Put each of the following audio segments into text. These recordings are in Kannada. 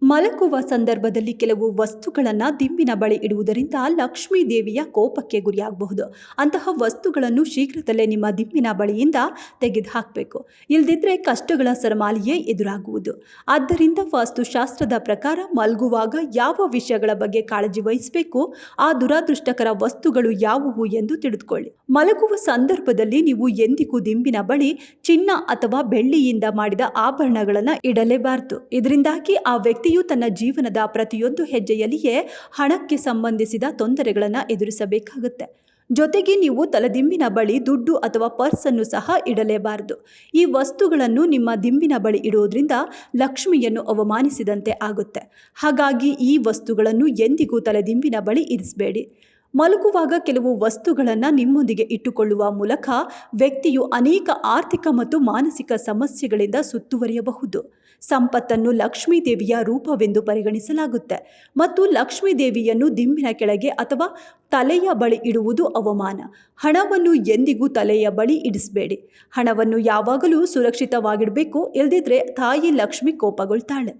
ಮಲಗುವ ಸಂದರ್ಭದಲ್ಲಿ ಕೆಲವು ವಸ್ತುಗಳನ್ನು ದಿಂಬಿನ ಬಳಿ ಇಡುವುದರಿಂದ ಲಕ್ಷ್ಮೀ ದೇವಿಯ ಕೋಪಕ್ಕೆ ಗುರಿಯಾಗಬಹುದು. ಅಂತಹ ವಸ್ತುಗಳನ್ನು ಶೀಘ್ರದಲ್ಲೇ ನಿಮ್ಮ ದಿಂಬಿನ ಬಳಿಯಿಂದ ತೆಗೆದುಹಾಕಬೇಕು. ಇಲ್ಲದಿದ್ದರೆ ಕಷ್ಟಗಳ ಸರಮಾಲೆಯೇ ಎದುರಾಗುವುದು. ಆದ್ದರಿಂದ ವಾಸ್ತುಶಾಸ್ತ್ರದ ಪ್ರಕಾರ ಮಲಗುವಾಗ ಯಾವ ವಿಷಯಗಳ ಬಗ್ಗೆ ಕಾಳಜಿ ವಹಿಸಬೇಕು, ಆ ದುರಾದೃಷ್ಟಕರ ವಸ್ತುಗಳು ಯಾವುವು ಎಂದು ತಿಳಿದುಕೊಳ್ಳಿ. ಮಲಗುವ ಸಂದರ್ಭದಲ್ಲಿ ನೀವು ಎಂದಿಗೂ ದಿಂಬಿನ ಬಳಿ ಚಿನ್ನ ಅಥವಾ ಬೆಳ್ಳಿಯಿಂದ ಮಾಡಿದ ಆಭರಣಗಳನ್ನು ಇಡಲೇಬಾರದು. ಇದರಿಂದಾಗಿ ಆ ವ್ಯಕ್ತಿಯು ತನ್ನ ಜೀವನದ ಪ್ರತಿಯೊಂದು ಹೆಜ್ಜೆಯಲ್ಲಿಯೇ ಹಣಕ್ಕೆ ಸಂಬಂಧಿಸಿದ ತೊಂದರೆಗಳನ್ನು ಎದುರಿಸಬೇಕಾಗುತ್ತೆ. ಜೊತೆಗೆ ನೀವು ತಲೆದಿಂಬಿನ ಬಳಿ ದುಡ್ಡು ಅಥವಾ ಪರ್ಸ್ ಅನ್ನು ಸಹ ಇಡಲೇಬಾರದು. ಈ ವಸ್ತುಗಳನ್ನು ನಿಮ್ಮ ದಿಂಬಿನ ಬಳಿ ಇಡುವುದರಿಂದ ಲಕ್ಷ್ಮಿಯನ್ನು ಅವಮಾನಿಸಿದಂತೆ ಆಗುತ್ತೆ. ಹಾಗಾಗಿ ಈ ವಸ್ತುಗಳನ್ನು ಎಂದಿಗೂ ತಲೆದಿಂಬಿನ ಬಳಿ ಇರಿಸಬೇಡಿ. ಮಲಗುವಾಗ ಕೆಲವು ವಸ್ತುಗಳನ್ನು ನಿಮ್ಮೊಂದಿಗೆ ಇಟ್ಟುಕೊಳ್ಳುವ ಮೂಲಕ ವ್ಯಕ್ತಿಯು ಅನೇಕ ಆರ್ಥಿಕ ಮತ್ತು ಮಾನಸಿಕ ಸಮಸ್ಯೆಗಳಿಂದ ಸುತ್ತುವರಿಯಬಹುದು. ಸಂಪತ್ತನ್ನು ಲಕ್ಷ್ಮೀ ದೇವಿಯ ರೂಪವೆಂದು ಪರಿಗಣಿಸಲಾಗುತ್ತೆ ಮತ್ತು ಲಕ್ಷ್ಮೀ ದೇವಿಯನ್ನು ದಿಂಬಿನ ಕೆಳಗೆ ಅಥವಾ ತಲೆಯ ಬಳಿ ಇಡುವುದು ಅವಮಾನ. ಹಣವನ್ನು ಎಂದಿಗೂ ತಲೆಯ ಬಳಿ ಇಡಿಸಬೇಡಿ. ಹಣವನ್ನು ಯಾವಾಗಲೂ ಸುರಕ್ಷಿತವಾಗಿಡಬೇಕು, ಇಲ್ಲದಿದ್ದರೆ ತಾಯಿ ಲಕ್ಷ್ಮಿ ಕೋಪಗೊಳ್ತಾಳೆ.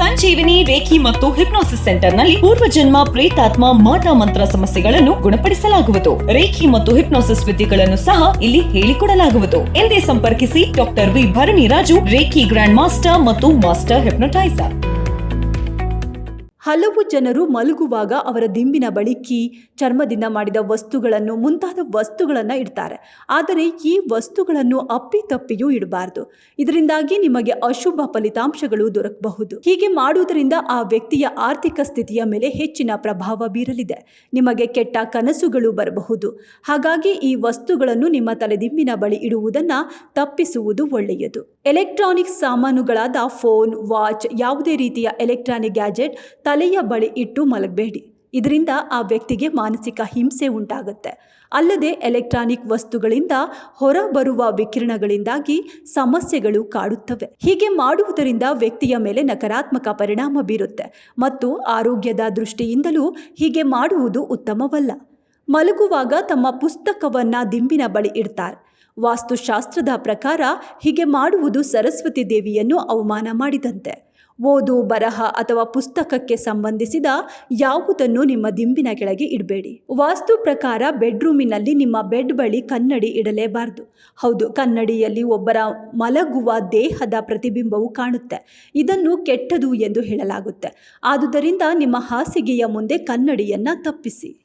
ಸಂಜೀವಿನಿ ರೇಖಿ ಮತ್ತು ಹಿಪ್ನೋಸಿಸ್ ಸೆಂಟರ್ನಲ್ಲಿ ಪೂರ್ವಜನ್ಮ ಪ್ರೇತಾತ್ಮ ಮಾಟ ಮಂತ್ರ ಸಮಸ್ಯೆಗಳನ್ನು ಗುಣಪಡಿಸಲಾಗುವುದು. ರೇಖಿ ಮತ್ತು ಹಿಪ್ನೋಸಿಸ್ ವಿದ್ಯೆಗಳನ್ನು ಸಹ ಇಲ್ಲಿ ಹೇಳಿಕೊಡಲಾಗುವುದು. ಎಂದೇ ಸಂಪರ್ಕಿಸಿ ಡಾಕ್ಟರ್ ವಿ ಭರಣಿ ರಾಜು, ರೇಖಿ ಗ್ರ್ಯಾಂಡ್ ಮಾಸ್ಟರ್ ಮತ್ತು ಮಾಸ್ಟರ್ ಹಿಪ್ನೋಟೈಸರ್. ಹಲವು ಜನರು ಮಲಗುವಾಗ ಅವರ ದಿಂಬಿನ ಬಳಿ ಕೀ, ಚರ್ಮದಿಂದ ಮಾಡಿದ ವಸ್ತುಗಳನ್ನು ಮುಂತಾದ ವಸ್ತುಗಳನ್ನು ಇಡ್ತಾರೆ. ಆದರೆ ಈ ವಸ್ತುಗಳನ್ನು ಅಪ್ಪಿತಪ್ಪಿಯೂ ಇಡಬಾರದು. ಇದರಿಂದಾಗಿ ನಿಮಗೆ ಅಶುಭ ಫಲಿತಾಂಶಗಳು ದೊರಕಬಹುದು. ಹೀಗೆ ಮಾಡುವುದರಿಂದ ಆ ವ್ಯಕ್ತಿಯ ಆರ್ಥಿಕ ಸ್ಥಿತಿಯ ಮೇಲೆ ಹೆಚ್ಚಿನ ಪ್ರಭಾವ ಬೀರಲಿದೆ. ನಿಮಗೆ ಕೆಟ್ಟ ಕನಸುಗಳು ಬರಬಹುದು. ಹಾಗಾಗಿ ಈ ವಸ್ತುಗಳನ್ನು ನಿಮ್ಮ ತಲೆದಿಂಬಿನ ಬಳಿ ಇಡುವುದನ್ನು ತಪ್ಪಿಸುವುದು ಒಳ್ಳೆಯದು. ಎಲೆಕ್ಟ್ರಾನಿಕ್ಸ್ ಸಾಮಾನುಗಳಾದ ಫೋನ್, ವಾಚ್, ಯಾವುದೇ ರೀತಿಯ ಎಲೆಕ್ಟ್ರಾನಿಕ್ ಗ್ಯಾಜೆಟ್ ತಲೆಯ ಬಳಿ ಇಟ್ಟು ಮಲಗಬೇಡಿ. ಇದರಿಂದ ಆ ವ್ಯಕ್ತಿಗೆ ಮಾನಸಿಕ ಹಿಂಸೆ ಉಂಟಾಗುತ್ತೆ. ಅಲ್ಲದೆ ಎಲೆಕ್ಟ್ರಾನಿಕ್ ವಸ್ತುಗಳಿಂದ ಹೊರಬರುವ ವಿಕಿರಣಗಳಿಂದಾಗಿ ಸಮಸ್ಯೆಗಳು ಕಾಡುತ್ತವೆ. ಹೀಗೆ ಮಾಡುವುದರಿಂದ ವ್ಯಕ್ತಿಯ ಮೇಲೆ ನಕಾರಾತ್ಮಕ ಪರಿಣಾಮ ಬೀರುತ್ತೆ ಮತ್ತು ಆರೋಗ್ಯದ ದೃಷ್ಟಿಯಿಂದಲೂ ಹೀಗೆ ಮಾಡುವುದು ಉತ್ತಮವಲ್ಲ. ಮಲಗುವಾಗ ತಮ್ಮ ಪುಸ್ತಕವನ್ನು ದಿಂಬಿನ ಬಳಿ ಇಡ್ತಾರೆ. ವಾಸ್ತುಶಾಸ್ತ್ರದ ಪ್ರಕಾರ ಹೀಗೆ ಮಾಡುವುದು ಸರಸ್ವತಿ ದೇವಿಯನ್ನು ಅವಮಾನ ಮಾಡಿದಂತೆ. ಓದು, ಬರಹ ಅಥವಾ ಪುಸ್ತಕಕ್ಕೆ ಸಂಬಂಧಿಸಿದ ಯಾವುದನ್ನು ನಿಮ್ಮ ದಿಂಬಿನ ಕೆಳಗೆ ಇಡಬೇಡಿ. ವಾಸ್ತು ಪ್ರಕಾರ ಬೆಡ್ರೂಮಿನಲ್ಲಿ ನಿಮ್ಮ ಬೆಡ್ ಬಳಿ ಕನ್ನಡಿ ಇಡಲೇಬಾರದು. ಹೌದು, ಕನ್ನಡಿಯಲ್ಲಿ ಒಬ್ಬರ ಮಲಗುವ ದೇಹದ ಪ್ರತಿಬಿಂಬವು ಕಾಣುತ್ತೆ. ಇದನ್ನು ಕೆಟ್ಟದು ಎಂದು ಹೇಳಲಾಗುತ್ತೆ. ಆದುದರಿಂದ ನಿಮ್ಮ ಹಾಸಿಗೆಯ ಮುಂದೆ ಕನ್ನಡಿಯನ್ನು ತಪ್ಪಿಸಿ.